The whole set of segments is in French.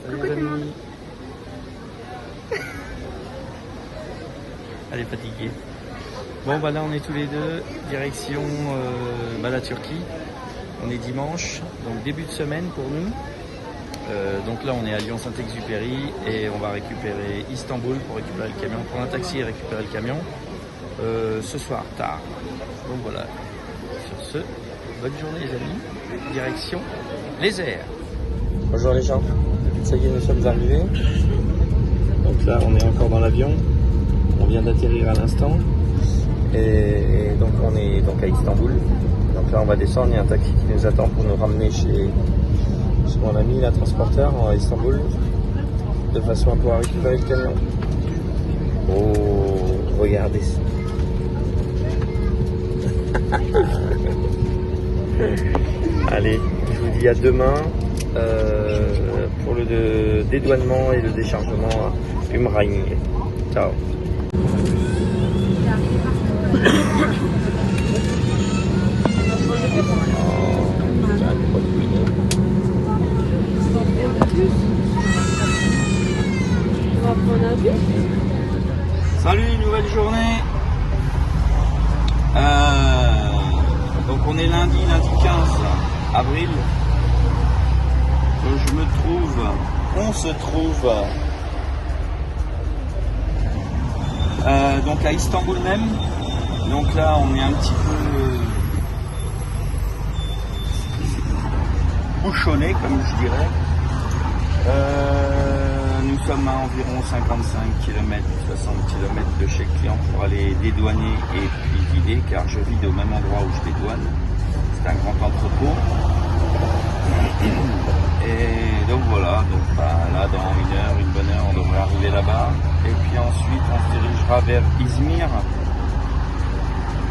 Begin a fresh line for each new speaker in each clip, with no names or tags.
Salut les amis. Elle est fatiguée. Bon bah là on est tous les deux, direction la Turquie. On est dimanche, donc début de semaine pour nous. Donc là on est à Lyon-Saint-Exupéry et on va récupérer Istanbul pour récupérer le camion, prendre un taxi et récupérer le camion ce soir tard. Donc voilà, sur ce, bonne journée les amis, direction les airs. Bonjour les gens, ça y est nous sommes arrivés. Donc là on est encore dans l'avion, on vient d'atterrir à l'instant et donc on est donc à Istanbul. Donc là on va descendre, il y a un taxi qui nous attend pour nous ramener chez mon ami, la transporteur à Istanbul, de façon à pouvoir récupérer le camion. Oh, regardez ça. Allez, je vous dis à demain pour le dédouanement et le déchargement à Umrahing. Ciao. Salut, nouvelle journée. Donc on est lundi 15 avril. On se trouve donc à Istanbul même. Donc là on est un petit peu bouchonné comme je dirais. Nous sommes à environ 55 km, 60 km de chez le client pour aller dédouaner et puis vider, car je vide au même endroit où je dédouane. C'est un grand entrepôt. Et donc voilà, donc là dans une bonne heure, on devrait arriver là-bas. Et puis ensuite, on se dirigera vers Izmir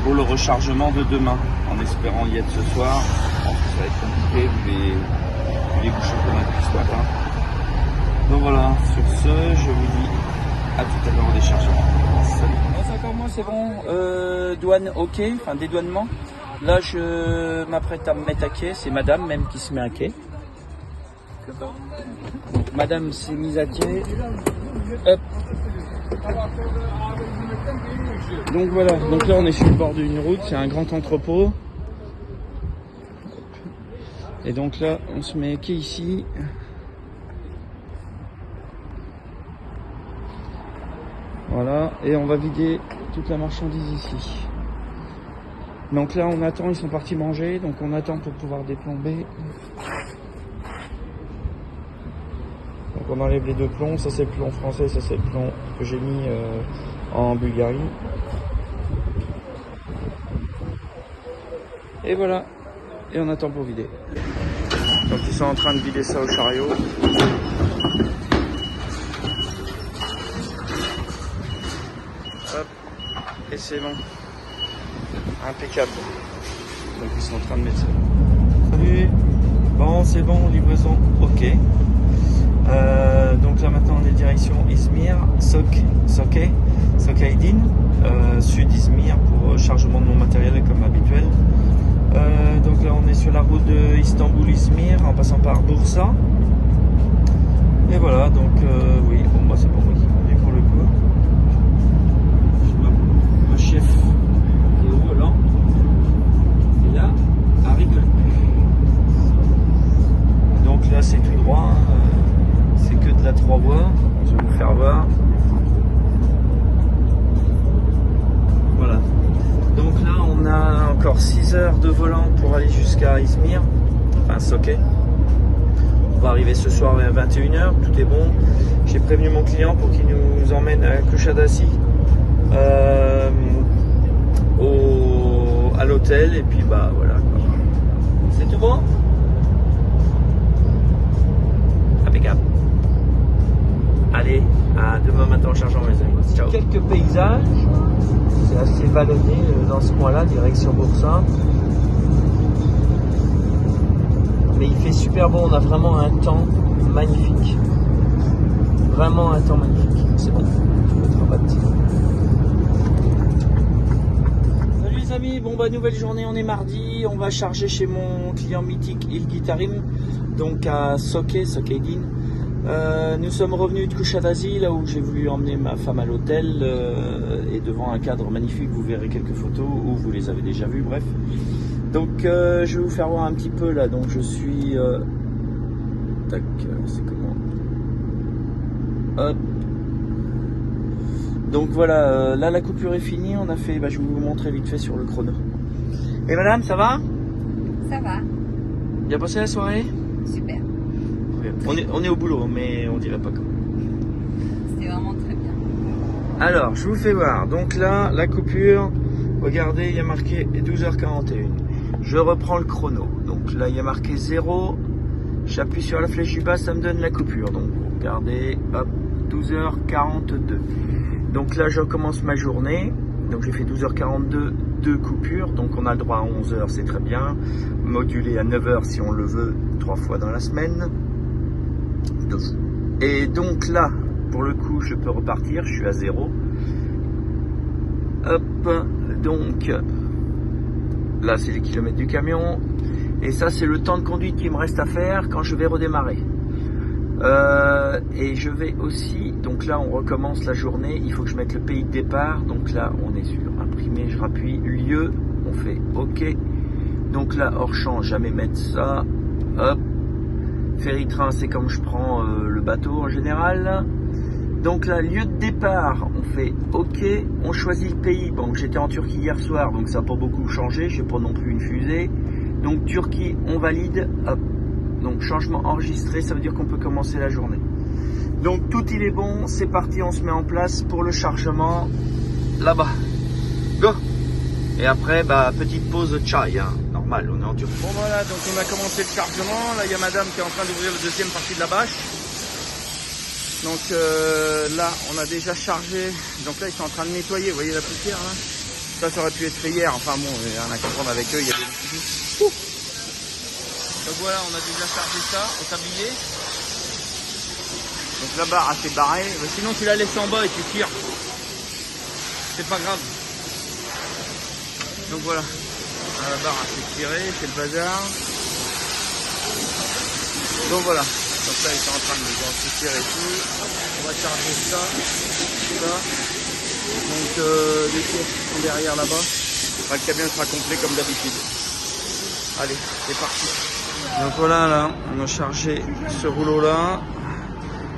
pour le rechargement de demain, en espérant y être ce soir. Je pense que ça va être compliqué vu les bouchons qu'on a depuis ce matin. Donc voilà, sur ce, je vous dis à tout à l'heure au déchargement. Salut. Non, c'est encore moi, c'est bon. Douane ok, enfin dédouanement. Là, je m'apprête à me mettre à quai. C'est madame même qui se met à quai. Madame s'est mise à quai. Hop. Donc voilà, donc là on est sur le bord d'une route, c'est un grand entrepôt. Et donc là, on se met à quai ici. Voilà, et on va vider toute la marchandise ici. Donc là on attend, ils sont partis manger, donc on attend pour pouvoir déplomber. Donc on enlève les deux plombs, ça c'est le plomb français, ça c'est le plomb que j'ai mis en Bulgarie. Et voilà, et on attend pour vider. Donc ils sont en train de vider ça au chariot. Hop, et c'est bon. Impeccable. Donc ils sont en train de mettre ça. Salut. Bon, c'est bon, livraison. Ok. Donc là maintenant on est direction Izmir, Sokaydin, sud Izmir pour chargement de mon matériel comme habituel. Donc là on est sur la route de Istanbul-Izmir en passant par Bursa. Et voilà, donc oui, bon bah c'est pour moi qui conduis pour le coup. Le chef qui est au volant. Et là, elle rigole plus. Donc là c'est tout droit, c'est que de la 3 voies, je vais vous faire voir. Voilà. Donc là on a encore 6 heures de volant pour aller jusqu'à Izmir, enfin Soke. On va arriver ce soir vers 21h, tout est bon. J'ai prévenu mon client pour qu'il nous emmène à Kushadasi à l'hôtel et puis bah voilà. C'est tout bon? Impeccable. Allez, à demain matin en chargeant les amis. Ciao. Quelques paysages, c'est assez vallonné dans ce coin-là, direction Bursa. Mais il fait super bon, on a vraiment un temps magnifique. Vraiment un temps magnifique. C'est bon. Salut les amis, bon bah nouvelle journée, on est mardi, on va charger chez mon client mythique Ilgitarim, donc à Sokaydin. Nous sommes revenus de Kushadasi, là où j'ai voulu emmener ma femme à l'hôtel, et devant un cadre magnifique, vous verrez quelques photos, ou vous les avez déjà vues, bref. Donc je vais vous faire voir un petit peu là, donc je suis... tac, c'est comment? Hop. Donc voilà, là la coupure est finie, on a fait, je vais vous montrer vite fait sur le chrono. Et madame, ça va?
Ça va.
Bien passé la soirée?
Super.
On est au boulot, mais on dirait pas comment.
C'était vraiment très bien.
Alors, je vous fais voir. Donc là, la coupure, regardez, il y a marqué 12h41. Je reprends le chrono. Donc là, il y a marqué 0. J'appuie sur la flèche du bas, ça me donne la coupure. Donc, regardez, hop, 12h42. Donc là, je recommence ma journée. Donc j'ai fait 12h42, 2 coupures. Donc on a le droit à 11h, c'est très bien. Modulé à 9h si on le veut, 3 fois dans la semaine. Et donc là, pour le coup, je peux repartir, je suis à 0. Hop, donc là c'est les kilomètres du camion. Et ça c'est le temps de conduite qui me reste à faire quand je vais redémarrer. Et je vais aussi, donc là on recommence la journée, il faut que je mette le pays de départ. Donc là on est sur imprimer, je rappuie lieu, on fait OK. Donc là hors champ, jamais mettre ça. Hop. Ferry-train, c'est comme je prends le bateau en général. Donc là, lieu de départ, on fait OK. On choisit le pays. Bon, j'étais en Turquie hier soir, donc ça n'a pas beaucoup changé. Je n'ai pas non plus une fusée. Donc Turquie, on valide. Hop. Donc changement enregistré, ça veut dire qu'on peut commencer la journée. Donc tout il est bon, c'est parti, on se met en place pour le chargement là-bas. Go! Et après, petite pause chai, hein. Normal, on est en Turquie. Bon voilà, donc on a commencé le chargement. Là, il y a madame qui est en train d'ouvrir la deuxième partie de la bâche. Donc là, on a déjà chargé. Donc là, ils sont en train de nettoyer, vous voyez la poussière là? Ça aurait pu être fait hier. Enfin bon, il y a rien à comprendre avec eux, il y a des petits. Donc voilà, on a déjà chargé ça au tablier. Donc la barre a fait barrer. Sinon, tu la laisses en bas et tu tires. C'est pas grave. Donc voilà, la barre a fait tirer, c'est le bazar. Donc voilà, donc là ils sont en train de nous tirer et tout. On va charger ça, ça. Donc les courses sont derrière là-bas. Le camion sera complet comme d'habitude. Allez, c'est parti. Donc voilà, là, on a chargé ce rouleau là.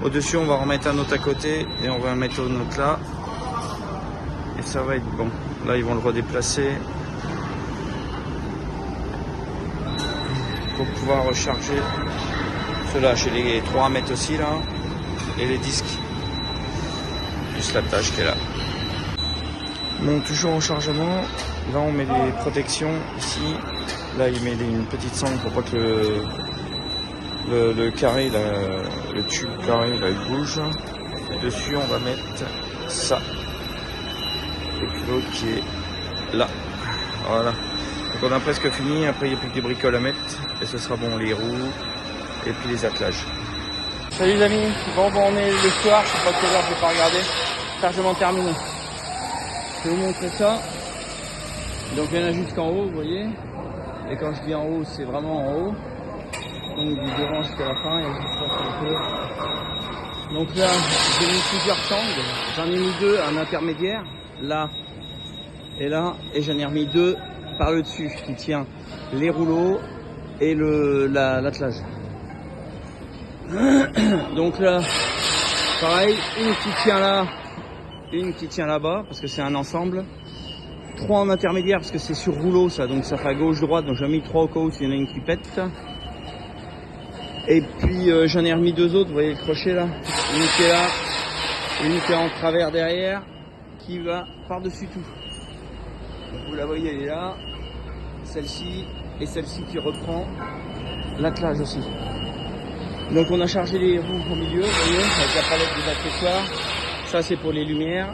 Au-dessus, on va remettre un autre à côté et on va mettre un autre là. Et ça va être bon. Là, ils vont le redéplacer pour pouvoir recharger cela. J'ai les 3 à mettre aussi là et les disques plus la tâche qui est là. Bon, toujours en chargement. Là on met des protections ici. Là il met une petite sangle pour pas que le carré là, le tube carré là il bouge. Et dessus on va mettre ça et puis l'autre qui est là. Voilà. Donc on a presque fini, après il n'y a plus que des bricoles à mettre et ce sera bon, les roues et puis les attelages. Salut les amis, bon on est le soir, je sais pas quelle heure, je vais pas regarder. Chargement terminé. Je vais vous montrer ça. Donc il y en a jusqu'en haut, vous voyez. Et quand je dis en haut, c'est vraiment en haut. Donc du devant jusqu'à la fin, il y a juste ça un peu. Donc là, j'ai mis plusieurs sangles. J'en ai mis 2, un intermédiaire, là et là, et j'en ai remis 2 par le dessus qui tient les rouleaux et l'attelage. Donc là, pareil, une qui tient là, une qui tient là-bas parce que c'est un ensemble. 3 en intermédiaire parce que c'est sur rouleau ça, donc ça fait à gauche-droite, donc j'en ai mis 3 au cas où s'il y en a une qui pète. Et puis j'en ai remis 2 autres, vous voyez le crochet là, une qui est là, une qui est en travers derrière, qui va par-dessus tout. Donc vous la voyez, elle est là, celle-ci et celle-ci qui reprend l'attelage aussi. Donc on a chargé les roues au milieu, vous voyez, avec la palette des accessoires. Ça c'est pour les lumières.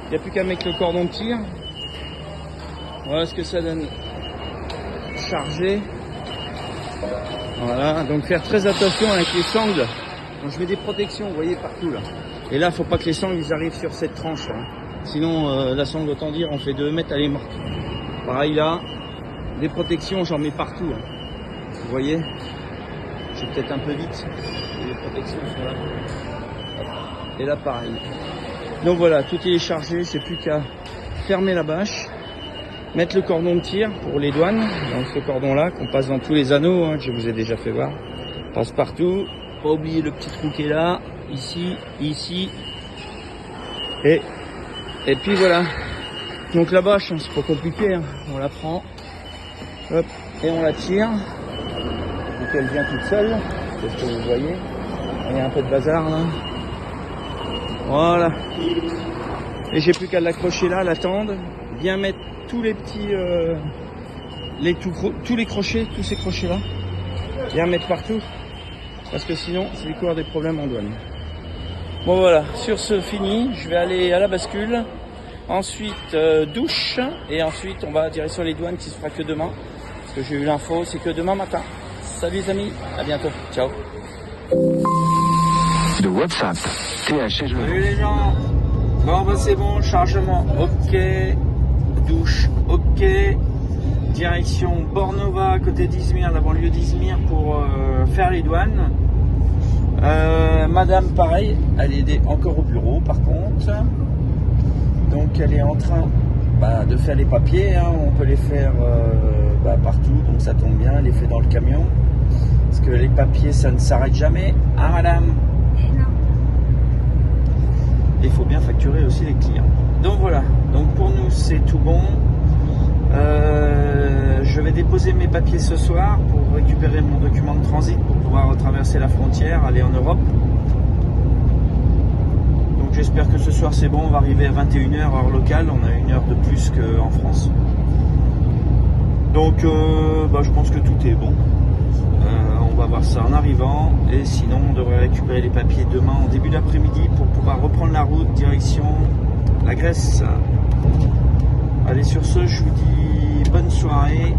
Il n'y a plus qu'à mettre le cordon de tir. Voilà ce que ça donne chargé. Voilà, donc faire très attention avec les sangles. Donc je mets des protections, vous voyez, partout là. Et là, faut pas que les sangles ils arrivent sur cette tranche là. Sinon, la sangle, autant dire, on fait 2 mètres, elle est morte. Pareil là, des protections, j'en mets partout. Hein. Vous voyez. Je vais peut-être un peu vite. Les protections sont là. Et là pareil. Donc voilà, tout est chargé, c'est plus qu'à fermer la bâche, mettre le cordon de tir pour les douanes, donc ce cordon là qu'on passe dans tous les anneaux, hein, que je vous ai déjà fait voir, passe partout, pas oublier le petit trou qui est là, ici, et puis voilà. Donc la bâche, hein, c'est pas compliqué, hein. On la prend, hop, et on la tire, donc elle vient toute seule, c'est ce que vous voyez, il y a un peu de bazar là. Voilà. Et j'ai plus qu'à l'accrocher là, l'attendre, bien mettre tous les petits, tous les crochets, tous ces crochets là, bien mettre partout, parce que sinon c'est quoi des problèmes en douane. Bon voilà, sur ce fini, je vais aller à la bascule, ensuite douche, et ensuite on va direction les douanes qui se fera que demain, parce que j'ai eu l'info, c'est que demain matin. Salut les amis, à bientôt, ciao.
De WhatsApp, THG.
Salut les gens. Bon bah c'est bon, chargement ok, douche ok, direction Bornova à côté d'Izmir, la banlieue d'Izmir pour faire les douanes. Madame pareil, elle est encore au bureau par contre, donc elle est en train de faire les papiers, hein. On peut les faire partout, donc ça tombe bien, elle les fait dans le camion, parce que les papiers ça ne s'arrête jamais, hein madame? Il faut bien facturer aussi les clients. Donc voilà, donc pour nous c'est tout bon. Je vais déposer mes papiers ce soir pour récupérer mon document de transit pour pouvoir traverser la frontière, aller en Europe. Donc j'espère que ce soir c'est bon, on va arriver à 21h heure locale, on a une heure de plus qu'en France. Donc je pense que tout est bon. On va voir ça en arrivant, et sinon on devrait récupérer les papiers demain en début d'après-midi pour pouvoir reprendre la route direction la Grèce. Allez, sur ce je vous dis bonne soirée,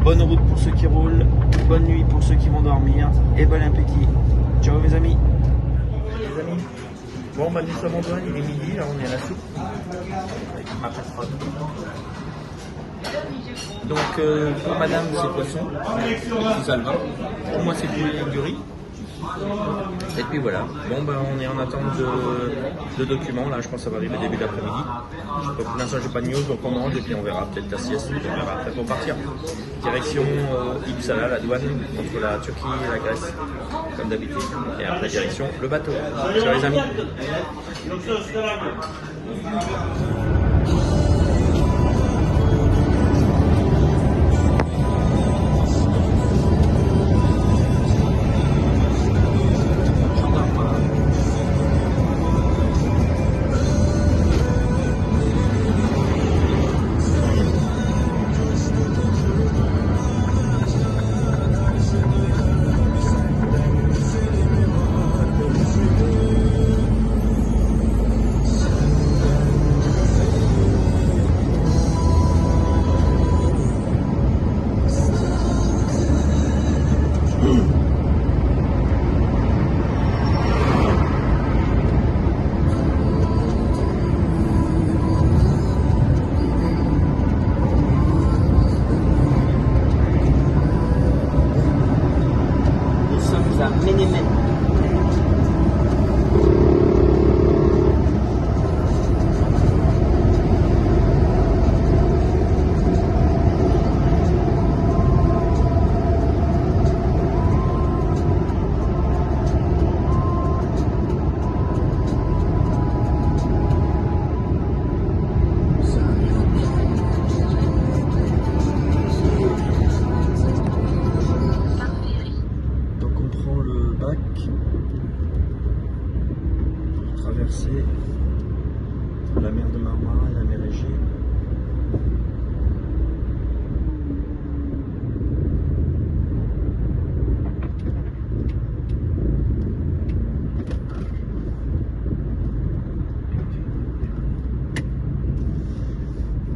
bonne route pour ceux qui roulent, bonne nuit pour ceux qui vont dormir, et bon appétit. Ciao mes amis. Les amis, bon nous sommes en douane, il est midi, là on est à la soupe avec ma patronne. Donc pour madame c'est poisson, c'est salvin. Pour moi c'est poulet avec du riz. Et puis voilà. Bon on est en attente de documents. Là je pense que ça va arriver début d'après-midi. Pour l'instant j'ai pas de news, donc on mange et puis on verra peut-être la sieste. On verra après pour partir. Direction Uppsala, la douane, entre la Turquie et la Grèce, comme d'habitude. Et après direction le bateau. Ciao les amis. traverser la mer de Marmara et la mer Égée.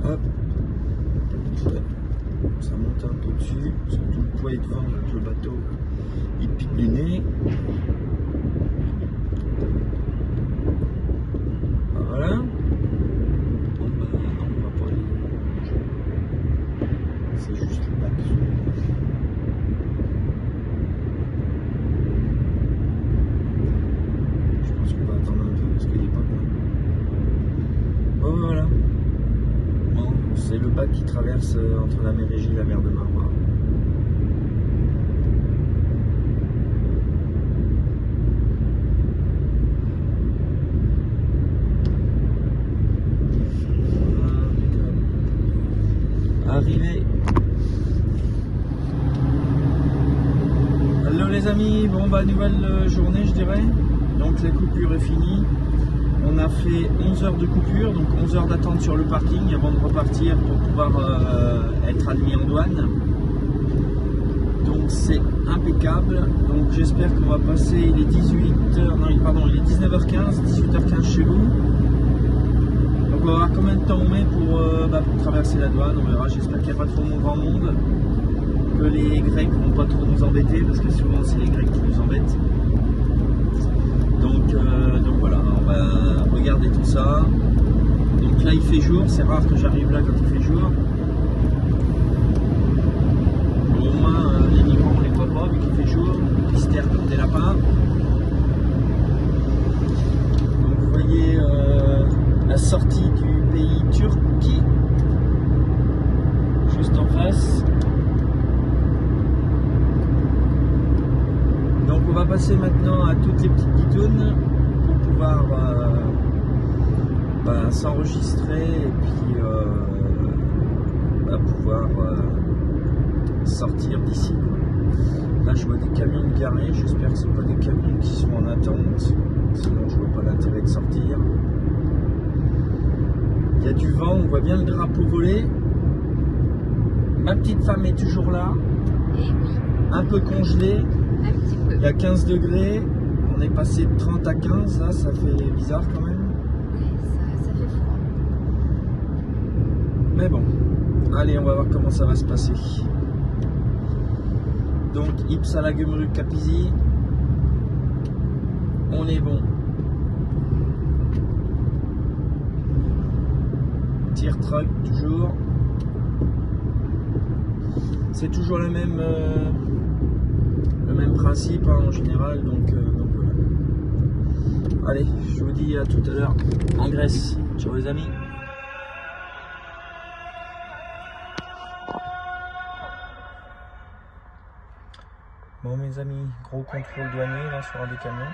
Hop, ça monte un peu dessus, surtout le poids est devant, donc le bateau il pique du nez. Voilà. Bon bah non, on va pas aller. C'est juste le bateau. là-bas qui traverse entre la mer Égée et la mer de Marmara. Arrivé. Hello les amis, bon bah nouvelle journée je dirais. Donc la coupure est finie. On a fait 11 heures de coupure, donc 11 heures d'attente sur le parking avant de repartir pour pouvoir être admis en douane. Donc c'est impeccable. Donc j'espère qu'on va passer, il est 19h15, 18h15 chez vous. Donc on va voir combien de temps on met pour traverser la douane, on verra. J'espère qu'il n'y a pas trop grand monde, que les Grecs ne vont pas trop nous embêter, parce que souvent c'est les Grecs qui nous embêtent. Donc voilà, on va regarder tout ça. Donc là il fait jour, c'est rare que j'arrive là quand il fait jour. Au moins les migrants on les voit pas vu qu'il fait jour, ils se terrent comme des lapins. Donc vous voyez la sortie du pays Turquie, juste en face. Donc on va passer maintenant à toutes les petites guitounes pour pouvoir s'enregistrer et puis pouvoir sortir d'ici. Là je vois des camions garés, j'espère que ce ne sont pas des camions qui sont en attente, sinon je vois pas l'intérêt de sortir. Il y a du vent, on voit bien le drapeau voler. Ma petite femme est toujours là, un peu congelée. Il y a 15 degrés, on est passé de 30 à 15, là ça fait bizarre quand même.
Oui, ça fait froid.
Mais bon, allez on va voir comment ça va se passer. Donc Uppsala Gümrük Capizzi, on est bon. Tir truck toujours. C'est toujours le même principe hein, en général, donc voilà. Allez, je vous dis à tout à l'heure en Grèce. Ciao les amis. Bon mes amis, gros contrôle douanier là sur un des camions.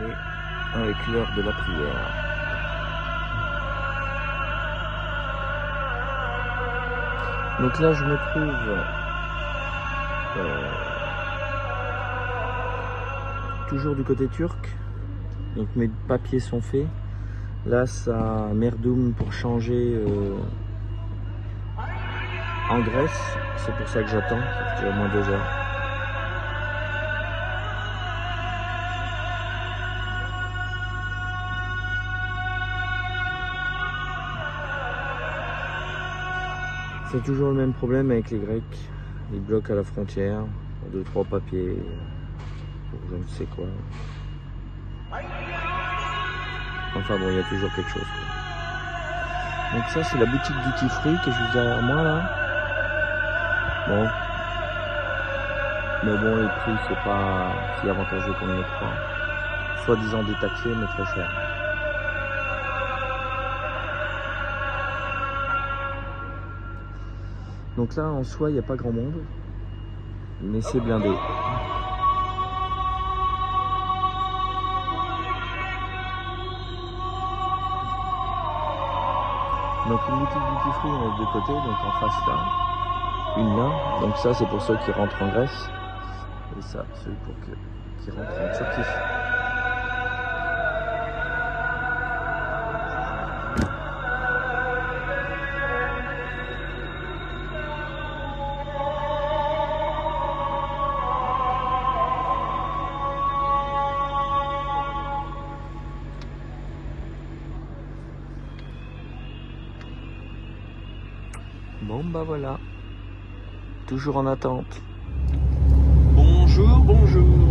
Et avec l'heure de la prière. Donc là je me trouve toujours du côté turc. Donc mes papiers sont faits. Là ça merdoum pour changer en Grèce. C'est pour ça que j'attends. Ça fait au moins 2 heures. C'est toujours le même problème avec les Grecs. Ils bloquent à la frontière pour 2-3 papiers, pour je ne sais quoi. Enfin bon, il y a toujours quelque chose. Donc ça, c'est la boutique Duty Free qui est juste derrière moi là. Bon. Mais bon, les prix, c'est pas si avantageux qu'on le croit. Soi-disant détaxé, mais très cher. Donc là, en soi, il n'y a pas grand monde, mais c'est blindé. Donc une boutique Duty Free, on est de deux côtés, donc en face là, une là. Donc ça, c'est pour ceux qui rentrent en Grèce, et ça, ceux qui rentrent en Turquie. Bon bah voilà, toujours en attente. Bonjour,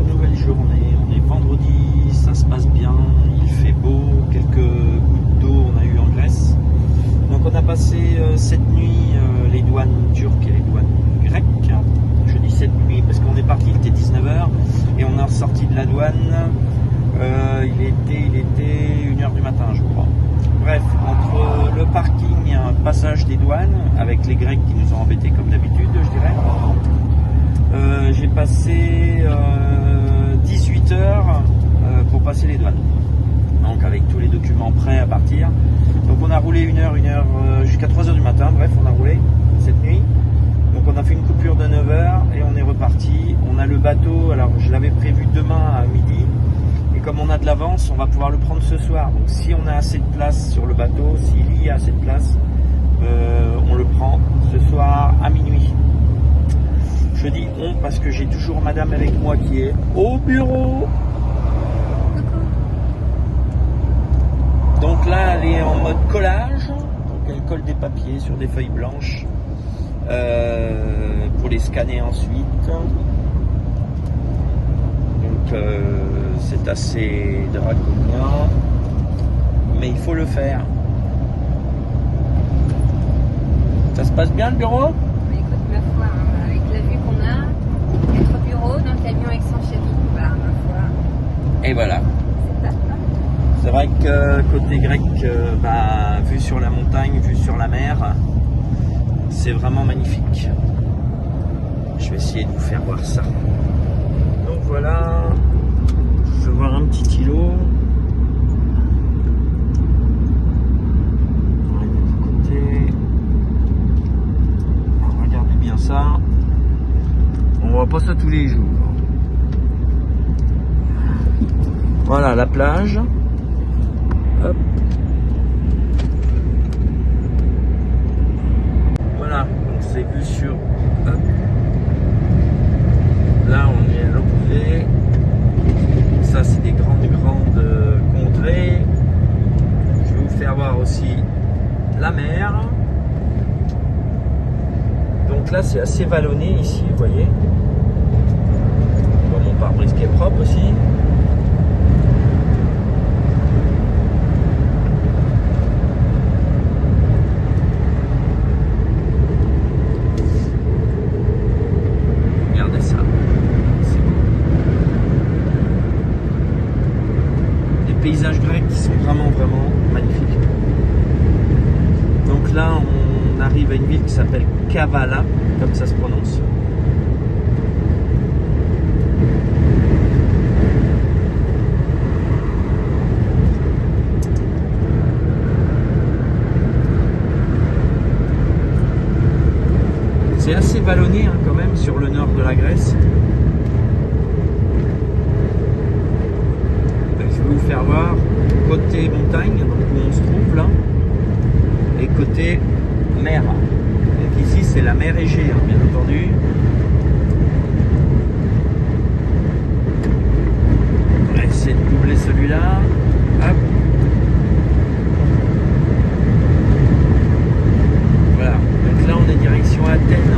nouvelle journée, on est vendredi, ça se passe bien, il fait beau, quelques gouttes d'eau on a eu en Grèce. Donc on a passé cette nuit les douanes turques et les douanes grecques. Je dis cette nuit parce qu'on sorti de la douane, il était 1h du matin, je crois. Bref, entre le parking, passage des douanes, avec les Grecs qui nous ont embêtés comme d'habitude, je dirais, j'ai passé 18 heures pour passer les douanes. Donc avec tous les documents prêts à partir. Donc on a roulé une heure jusqu'à 3h du matin, bref, on a roulé cette nuit. Donc on a fait une coupure de 9h et on est reparti. On a le bateau, alors je l'avais prévu demain à midi. Et comme on a de l'avance, on va pouvoir le prendre ce soir. Donc si on a assez de place sur le bateau, s'il y a assez de place, on le prend ce soir à minuit. Je dis on parce que j'ai toujours madame avec moi qui est au bureau. Donc là, elle est en mode collage. Donc elle colle des papiers sur des feuilles blanches pour les scanner ensuite. Donc c'est assez draconien, mais il faut le faire. Ça se passe bien le bureau?
Mais écoute, ma foi, hein, avec la vue qu'on a, être au bureau dans le camion avec son chéri, voilà, ma foi.
Et voilà.
C'est top, hein.
C'est vrai que côté grec, vue sur la montagne, vue sur la mer, c'est vraiment magnifique. Je vais essayer de vous faire voir ça. Donc voilà, je vais voir un petit îlot. Regardez bien ça. On voit pas ça tous les jours. Voilà la plage. Hop. Voilà, donc c'est vu sur. Hop. Là on est à l'opposé. Ça c'est des grandes contrées. Je vais vous faire voir aussi la mer. Donc là c'est assez vallonné ici, vous voyez. Bon, mon pare-brise qui est propre aussi. Regardez ça. C'est beau. Des paysages grecs qui sont vraiment magnifiques. Donc là on arrive à une ville qui s'appelle Kavala, comme ça se prononce. C'est assez vallonné hein, quand même sur le nord de la Grèce. Je vais vous faire voir côté montagne, donc où on se trouve là, et côté mer. Donc ici c'est la mer Égée, hein, bien entendu. On va essayer de doubler celui-là. Hop. Voilà. Donc là on est direction Athènes,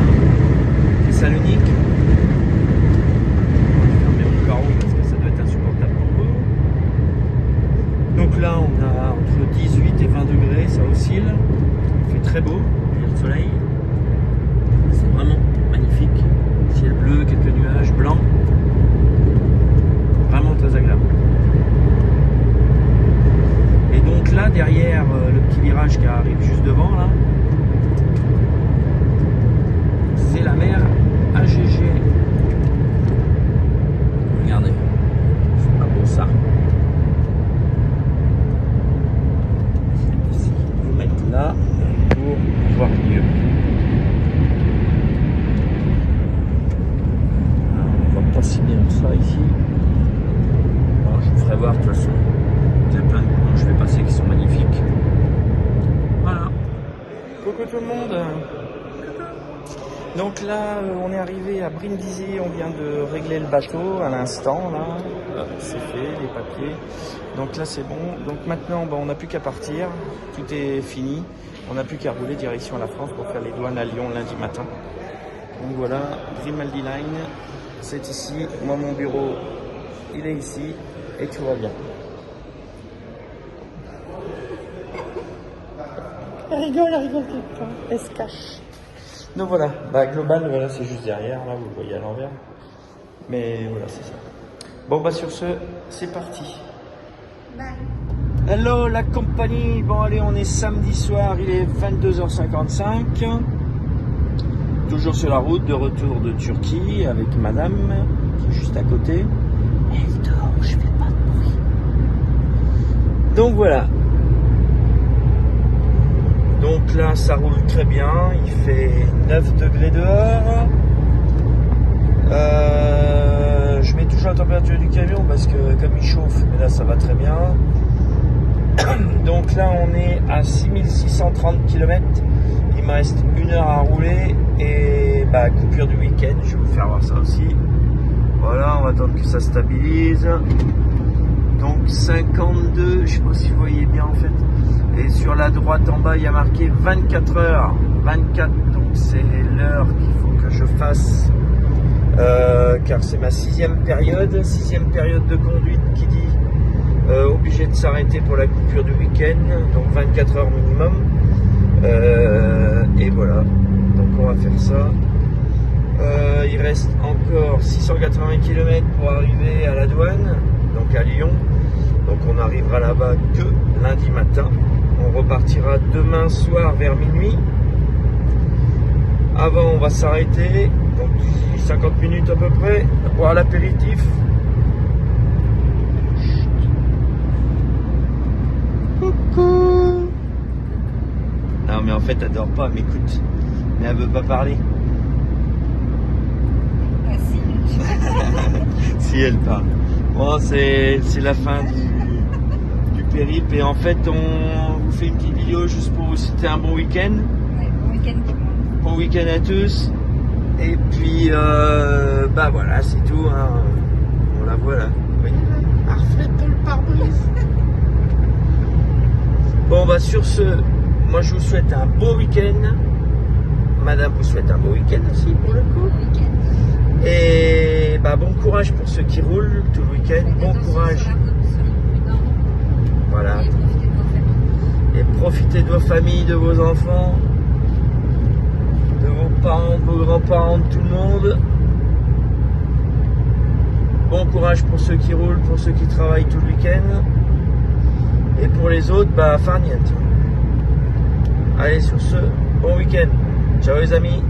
Thessalonique. Je vais fermer mon carreau parce que ça doit être insupportable pour vous. Donc là on a entre 18 et 20 degrés, ça oscille. Il fait très beau, il y a le soleil. C'est vraiment magnifique. Ciel bleu, quelques nuages blancs. Vraiment très agréable. Et donc là, derrière le petit virage qui arrive juste devant, là, c'est la mer AGG. Regardez, c'est pas beau ça. Ici, je vais mettre là pour voir mieux. Pas si bien que ça ici. Bon, je vous ferai voir de toute façon. Il y a plein de coins que je vais passer qui sont magnifiques. Voilà. Coucou tout le monde. Donc là, on est arrivé à Brindisi. On vient de régler le bateau à l'instant. Là, c'est fait, les papiers. Donc là, c'est bon. Donc maintenant, on n'a plus qu'à partir. Tout est fini. On n'a plus qu'à rouler direction à la France pour faire les douanes à Lyon lundi matin. Donc voilà, Grimaldi Line. C'est ici, moi mon bureau il est ici et tout va bien. Elle rigole quelqu'un, elle se cache. Donc voilà, global, voilà, c'est juste derrière, là vous le voyez à l'envers. Mais voilà, c'est ça. Bon bah sur ce, c'est parti.
Bye.
Hello la compagnie, bon allez on est samedi soir, il est 22h55. Toujours sur la route de retour de Turquie avec madame qui est juste à côté. Elle dort, je fais pas de bruit. Donc voilà. Donc là ça roule très bien, il fait 9 degrés dehors. Je mets toujours la température du camion parce que comme il chauffe, mais là ça va très bien. Donc là on est à 6630 km. Il me reste 1 heure à rouler et bah, coupure du week-end. Je vais vous faire voir ça aussi. Voilà, on va attendre que ça stabilise. Donc 52, je sais pas si vous voyez bien en fait. Et sur la droite en bas il y a marqué 24 heures. 24, donc c'est l'heure qu'il faut que je fasse. Car c'est ma 6e période de conduite qui dit obligé de s'arrêter pour la coupure du week-end, donc 24 heures minimum. Et voilà, donc on va faire ça. Il reste encore 680 km pour arriver à la douane, donc à Lyon. Donc on n'arrivera là-bas que lundi matin. On repartira demain soir vers minuit. Avant on va s'arrêter, donc 50 minutes à peu près, pour boire l'apéritif. Coucou. Non mais en fait elle dort pas, elle m'écoute. Mais elle veut pas parler.
Ah si.
Si elle parle. Bon c'est la fin du périple et en fait on vous fait une petite vidéo juste pour vous souhaiter un bon week-end.
Ouais, bon week-end tout le monde.
Bon week-end à tous. Et puis bah voilà c'est tout hein. On la voit là. Oui. Reflète le pare-brise. Bon bah sur ce, moi je vous souhaite un beau week-end. Madame vous souhaite un beau week-end aussi pour le coup.
Bon week-end.
Et bah bon courage pour ceux qui roulent tout le week-end.
Faites
Bon
attention
courage.
sur la route, soyez prudents.
Voilà.
Et profitez de vos familles.
Et profitez de vos familles, de vos enfants, de vos parents, de vos grands-parents, de tout le monde. Bon courage pour ceux qui roulent, pour ceux qui travaillent tout le week-end. Et pour les autres, bah farniente. Allez sur ce, bon week-end. Ciao les amis.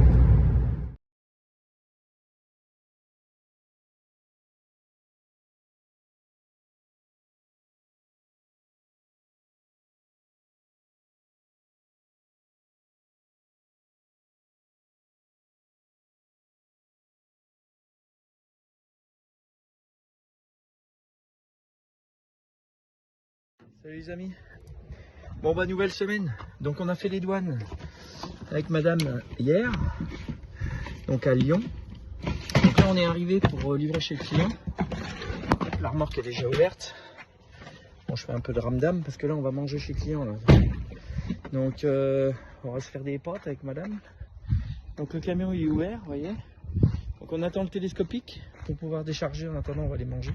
Salut les amis. Bon bah nouvelle semaine. Donc on a fait les douanes avec madame hier. Donc à Lyon. Donc là on est arrivé pour livrer chez le client. La remorque est déjà ouverte. Bon je fais un peu de ramdam parce que là on va manger chez le client là. Donc on va se faire des pâtes avec madame. Donc le camion il est ouvert, vous voyez. Donc on attend le télescopique pour pouvoir décharger. En attendant on va les manger.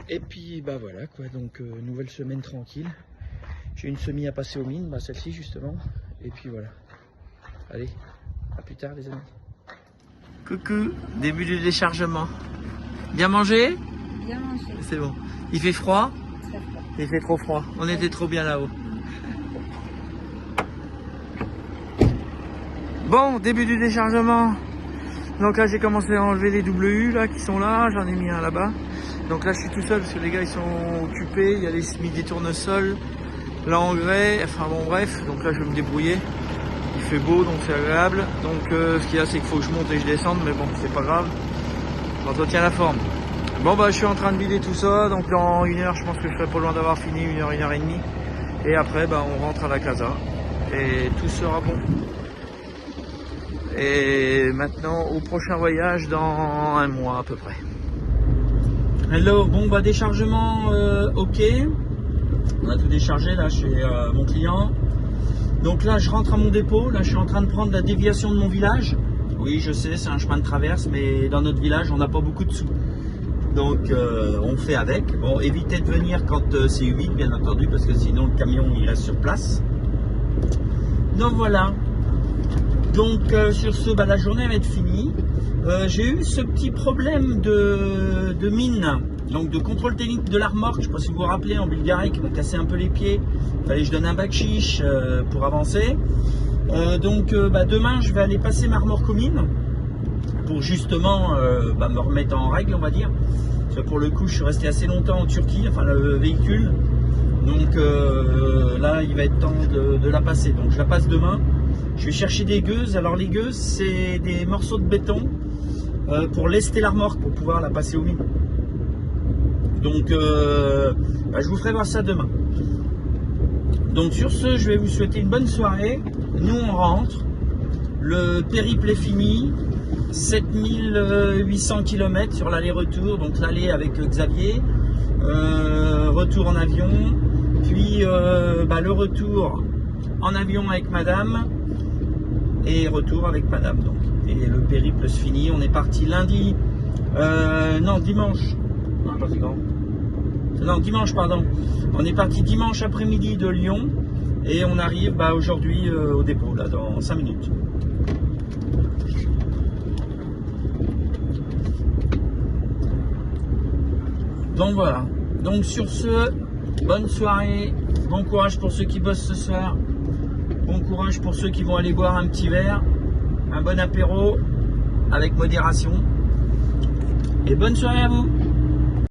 Et puis bah voilà quoi, donc nouvelle semaine tranquille. J'ai une semi à passer aux mines, bah celle-ci justement. Et puis voilà. Allez, à plus tard les amis. Coucou, début du déchargement. Bien mangé?
Bien mangé.
C'est bon. Il fait froid?
Très fort.
Il fait trop froid. On était trop bien là-haut. Bon, début du déchargement. Donc là j'ai commencé à enlever les WU là qui sont là, j'en ai mis un là-bas. Donc là je suis tout seul parce que les gars ils sont occupés, il y a les semis des tournesols, l'engrais, enfin bon bref, donc là je vais me débrouiller. Il fait beau donc c'est agréable. Donc ce qu'il y a c'est qu'il faut que je monte et que je descende, mais bon c'est pas grave. J'entretiens la forme. Bon bah je suis en train de vider tout ça, donc dans 1 heure je pense que je serai pas loin d'avoir fini, 1 heure, 1 heure et demie. Et après bah on rentre à la casa et tout sera bon. Et maintenant au prochain voyage dans 1 mois à peu près. Hello, bon bah déchargement ok. On a tout déchargé là chez mon client. Donc là je rentre à mon dépôt, là je suis en train de prendre la déviation de mon village. Oui je sais c'est un chemin de traverse mais dans notre village on n'a pas beaucoup de sous. Donc on fait avec. Bon évitez de venir quand c'est humide bien entendu parce que sinon le camion il reste sur place. Donc voilà. Donc sur ce, bah, la journée va être finie.
J'ai eu ce petit problème de mine, donc de contrôle technique de la remorque. Je ne sais pas si vous vous rappelez, en Bulgarie, qui m'a cassé un peu les pieds. Il fallait que je donne un bakshish pour avancer. Donc demain, je vais aller passer ma remorque aux mines pour justement me remettre en règle, on va dire. Parce que pour le coup, je suis resté assez longtemps en Turquie, enfin le véhicule. Donc là, il va être temps de la passer. Donc je la passe demain. Je vais chercher des gueuses. Alors les gueuses, c'est des morceaux de béton pour lester la remorque, pour pouvoir la passer aux mines. Donc je vous ferai voir ça demain. Donc sur ce, je vais vous souhaiter une bonne soirée. Nous on rentre. Le périple est fini. 7800 km sur l'aller-retour. Donc l'aller avec Xavier. Retour en avion. Puis le retour en avion avec madame. Et retour avec madame. Donc. Et le périple se finit. On est parti lundi. Dimanche. Non, dimanche, pardon. On est parti dimanche après-midi de Lyon et on arrive aujourd'hui au dépôt, là, dans 5 minutes. Donc voilà. Donc sur ce, bonne soirée, bon courage pour ceux qui bossent ce soir, bon courage pour ceux qui vont aller boire un petit verre, un bon apéro avec modération et bonne soirée à vous.